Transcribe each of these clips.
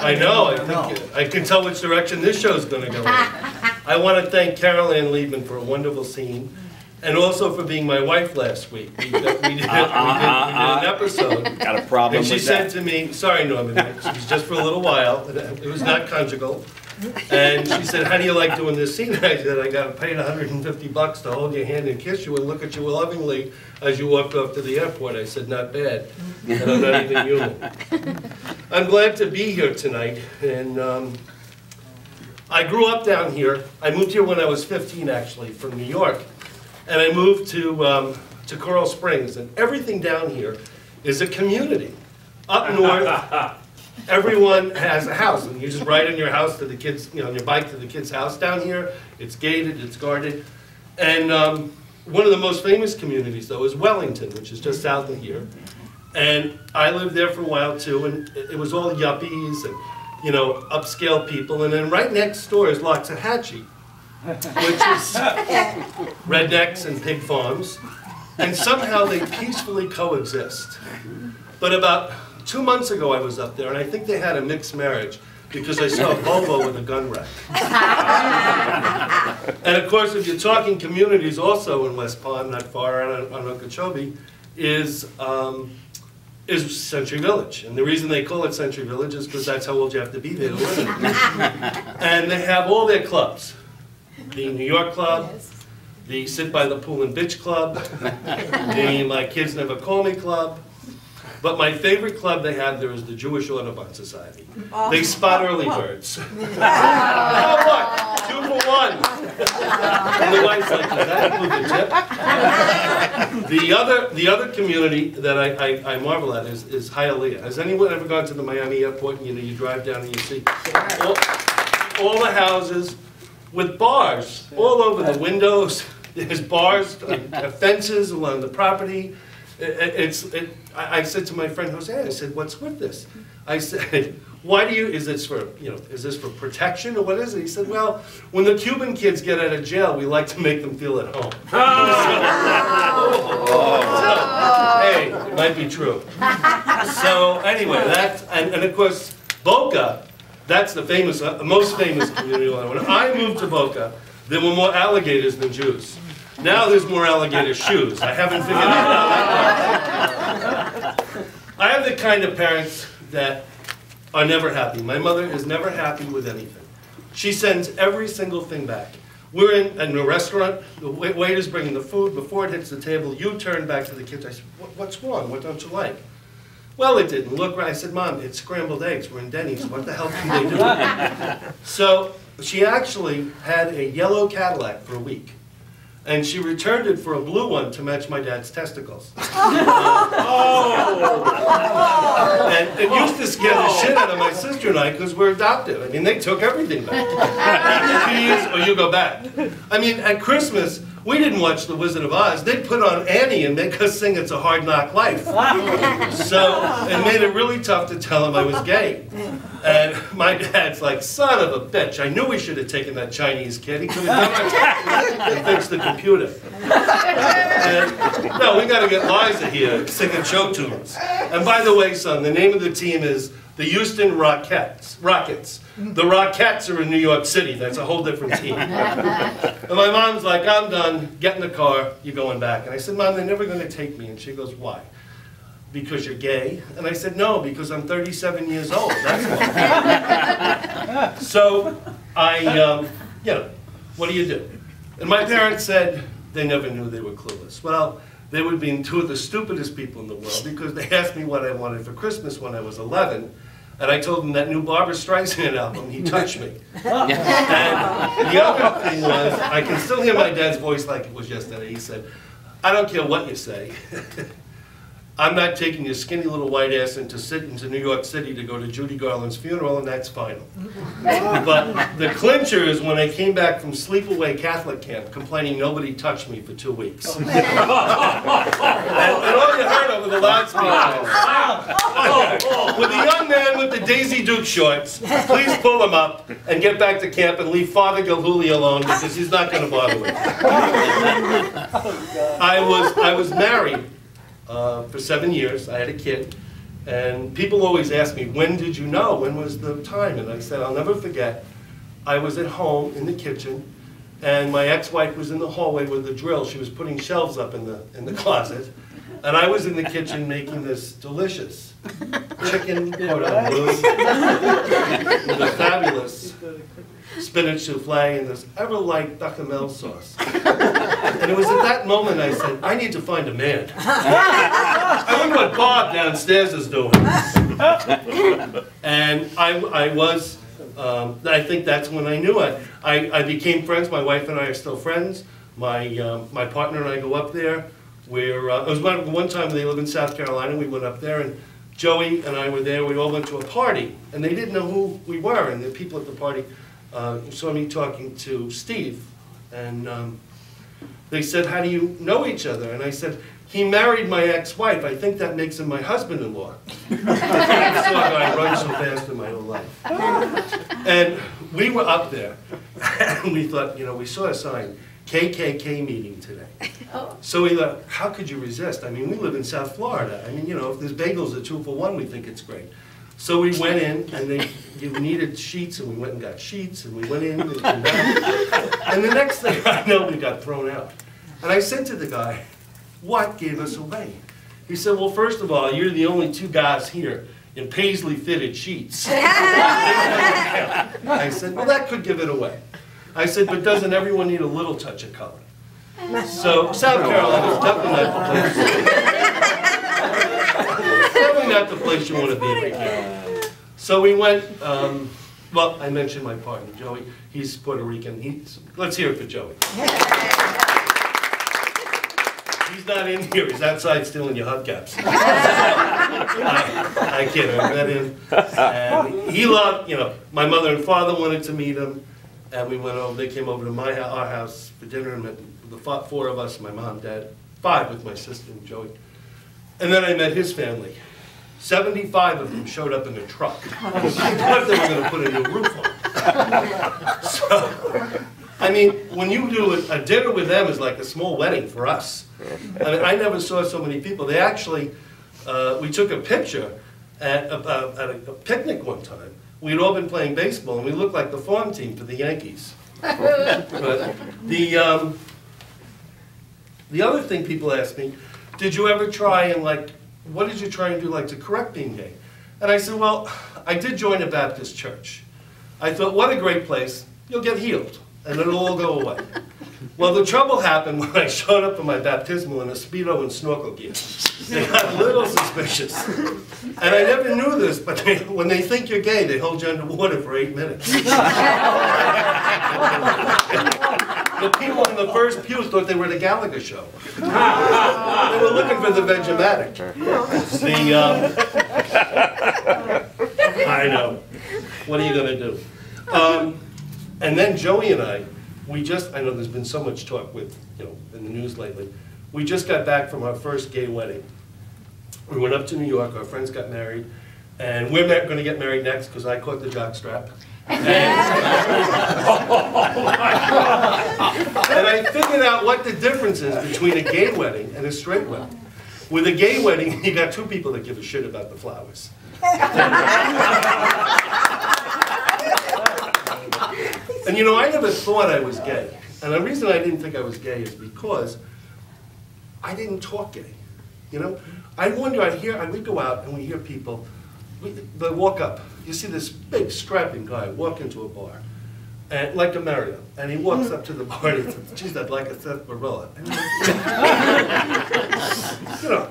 I know, I can tell which direction this show's going to go in. I want to thank Carol Ann Liebman for a wonderful scene, and also for being my wife last week. We did an episode. Got a problem and she with said that? to me, sorry Norman, it was just for a little while, it was not conjugal. And she said, how do you like doing this scene? I said, I got paid $150 to hold your hand and kiss you and look at you lovingly as you walked off to the airport. I said, not bad, and I'm not even human. I'm glad to be here tonight, and I grew up down here. I moved here when I was 15, actually, from New York, and I moved to Coral Springs, and everything down here is a community. Up north, everyone has a house, and you just ride in your house to the kids, on your bike to the kid's house. Down here, it's gated, it's guarded, and one of the most famous communities, though, is Wellington, which is just south of here. And I lived there for a while too, and it was all yuppies and upscale people. And then right next door is Loxahatchee, which is rednecks and pig farms, and somehow they peacefully coexist. But about 2 months ago I was up there, and I think they had a mixed marriage because I saw a Volvo with a gun rack. And of course, if you're talking communities also in West Palm, not far on Okeechobee, is Century Village. And the reason they call it Century Village is because that's how old you have to be there to live in it. And they have all their clubs. The New York Club, the Sit by the Pool and Bitch Club, the My Kids Never Call Me Club. But my favorite club they have there is the Jewish Audubon Society. They spot early birds. Oh, what? 2 for 1. And the wife's like, does that include the tip? The other community that I marvel at is Hialeah. Has anyone ever gone to the Miami airport and you drive down and you see all the houses with bars all over the windows? There's bars, fences along the property. I said to my friend Jose, I said, what's with this? I said, is this for protection or what is it? He said, well, when the Cuban kids get out of jail, we like to make them feel at home. Hey, it might be true. So anyway, and of course, Boca, that's the most famous community. When I moved to Boca, there were more alligators than Jews. Now there's more alligator shoes. I haven't figured that out. I have the kind of parents that are never happy. My mother is never happy with anything. She sends every single thing back. We're in a restaurant, the waiter's bringing the food, before it hits the table, you turn back to the kids. I said, what's wrong? What don't you like? Well, it didn't look right. I said, Mom, it's scrambled eggs. We're in Denny's. What the hell can they do? So she actually had a yellow Cadillac for a week. And she returned it for a blue one to match my dad's testicles. And it used to scare the shit out of my sister and I because we're adopted. I mean, they took everything back. Keys or you go back. I mean, at Christmas, we didn't watch The Wizard of Oz. They'd put on Annie and make us sing It's a Hard Knock Life. So it made it really tough to tell him I was gay. And my dad's like, son of a bitch, I knew we should have taken that Chinese kid. He could have done it and fixed the computer. And, no, we got to get Liza here singing show tunes. And by the way, son, the name of the team is the Houston Rockets. The Rockettes are in New York City. That's a whole different team. And my mom's like, I'm done. Get in the car. You're going back. And I said, Mom, they're never going to take me. And she goes, why? Because you're gay? And I said, no, because I'm 37 years old. That's why. So what do you do? And my parents said they never knew they were clueless. Well, they would be 2 of the stupidest people in the world because they asked me what I wanted for Christmas when I was 11. And I told them that new Barbra Streisand album, He Touched Me. And the other thing was, I can still hear my dad's voice like it was yesterday. He said, I don't care what you say. I'm not taking your skinny little white ass into New York City to go to Judy Garland's funeral, and that's final. But the clincher is when I came back from sleepaway Catholic camp complaining nobody touched me for 2 weeks. And all you heard over the loudspeaker was, with the young man with the Daisy Duke shorts, please pull him up and get back to camp and leave Father Gilhooly alone because he's not going to bother with I was married for 7 years. I had a kid. And people always ask me, when did you know? When was the time? And I said, I'll never forget. I was at home in the kitchen, and my ex-wife was in the hallway with a drill. She was putting shelves up in the closet. And I was in the kitchen making this delicious chicken cordon bleu with a fabulous spinach souffle and this ever-light bechamel sauce. And it was at that moment I said, I need to find a man. I wonder what Bob downstairs is doing. And I think that's when I knew it. I became friends. My wife and I are still friends. My partner and I go up there. It was one time they live in South Carolina. We went up there, and Joey and I were there. We all went to a party, and they didn't know who we were. And the people at the party saw me talking to Steve, and they said, "How do you know each other?" And I said, "He married my ex-wife. I think that makes him my husband-in-law." I saw a guy run so fast in my whole life. And we were up there, and we thought, we saw a sign, KKK meeting today. So we thought, how could you resist? I mean, we live in South Florida. I mean, if there's bagels at 2 for $1, we think it's great. So we went in, and you needed sheets, and we went and got sheets, and we went in, and the next thing I know, we got thrown out. And I said to the guy, what gave us away? He said, well, first of all, you're the only 2 guys here in paisley-fitted sheets. I said, well, that could give it away. I said, but doesn't everyone need a little touch of color? So South Carolina is definitely not the place. Definitely not the place you want to be right now. So we went, well, I mentioned my partner, Joey. He's Puerto Rican. Let's hear it for Joey. He's not in here. He's outside stealing your hubcaps. I kid. I met him. And he loved, my mother and father wanted to meet him. And we went over, they came over to our house for dinner, and met the 4 of us, my mom, dad, 5 with my sister and Joey. And then I met his family. 75 of them showed up in a truck. I thought they were going to put a new roof on. So, I mean, when you do a dinner with them is like a small wedding for us. I mean, I never saw so many people. They actually, we took a picture at a picnic one time. We'd all been playing baseball, and we looked like the farm team for the Yankees. But the other thing people ask me, did you ever try and what did you try and do to correct being gay? And I said, well, I did join a Baptist church. I thought, what a great place, you'll get healed, and it'll all go away. Well, the trouble happened when I showed up in my baptismal in a Speedo and snorkel gear. They got a little suspicious. And I never knew this, but when they think you're gay, they hold you underwater for 8 minutes. The people in the first pew thought they were at a Gallagher show. They were looking for the Vegematic. I know. What are you going to do? And then Joey and I know there's been so much talk in the news lately. We just got back from our first gay wedding. We went up to New York, our friends got married, and we're going to get married next because I caught the jockstrap. And I figured out what the difference is between a gay wedding and a straight wedding. With a gay wedding, you got 2 people that give a shit about the flowers. And I never thought I was gay. And the reason I didn't think I was gay is because I didn't talk gay. I wonder, we'd go out and we hear people, they walk up. You see this big strapping guy walk into a bar, and like a Mario, and he walks up to the bar and he says, geez, I'd like a Seth Barilla.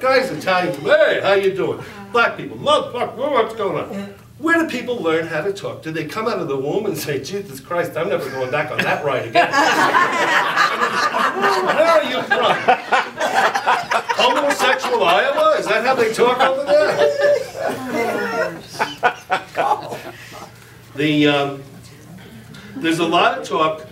Guys Italian, hey, how you doing? Black people, motherfucker, what's going on? Where do people learn how to talk? Do they come out of the womb and say, Jesus Christ, I'm never going back on that ride again? Where are you from? Homosexual Iowa? Is that how they talk over there? There's a lot of talk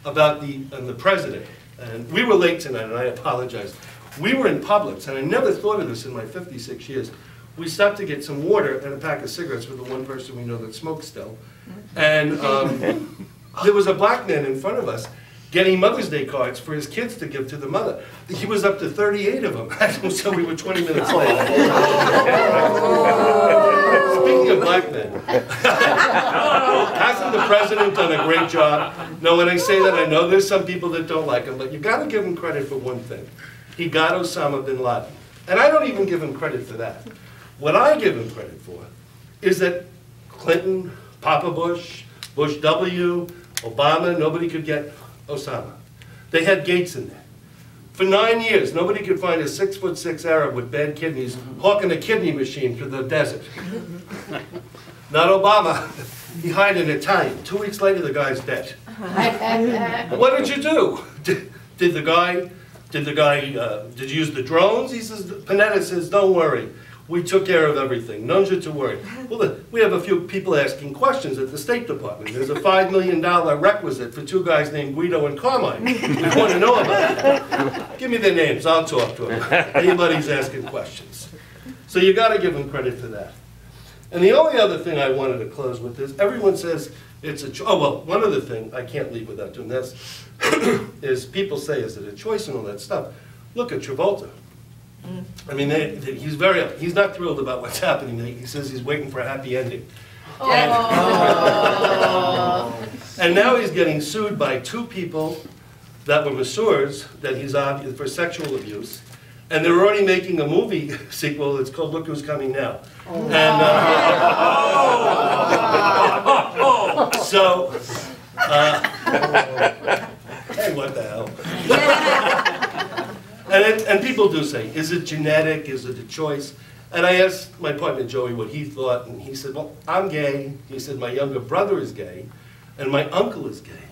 about the president. And we were late tonight, and I apologize. We were in Publix, and I never thought of this in my 56 years. We stopped to get some water and a pack of cigarettes with the one person we know that smokes still. And there was a black man in front of us, getting Mother's Day cards for his kids to give to the mother. He was up to 38 of them, so we were 20 minutes late. Speaking of black men, hasn't the president done a great job? No, when I say that, I know there's some people that don't like him, but you got to give him credit for one thing. He got Osama bin Laden. And I don't even give him credit for that. What I give him credit for is that Clinton, Papa Bush, Bush W, Obama, nobody could get Osama. They had Gates in there. For 9 years, nobody could find a 6'6" Arab with bad kidneys hawking a kidney machine through the desert. Not Obama. He hired an Italian. 2 weeks later, the guy's dead. What did you do? Did you use the drones? He says, Panetta says, don't worry. We took care of everything. None should to worry. Well, we have a few people asking questions at the State Department. There's a $5 million requisite for 2 guys named Guido and Carmine. We want to know about it. Give me their names. I'll talk to them. Anybody's asking questions. So you got to give them credit for that. And the only other thing I wanted to close with is everyone says it's a choice. Oh, well, one other thing I can't leave without doing this is people say, is it a choice and all that stuff. Look at Travolta. I mean, he's not thrilled about what's happening. He says he's waiting for a happy ending. And now he's getting sued by 2 people that were masseurs that he's obvious for sexual abuse. And they're already making a movie sequel. It's called Look Who's Coming Now. So, hey, what the hell? And people do say, is it genetic? Is it a choice? And I asked my partner Joey what he thought, and he said, well, I'm gay. He said, my younger brother is gay, and my uncle is gay.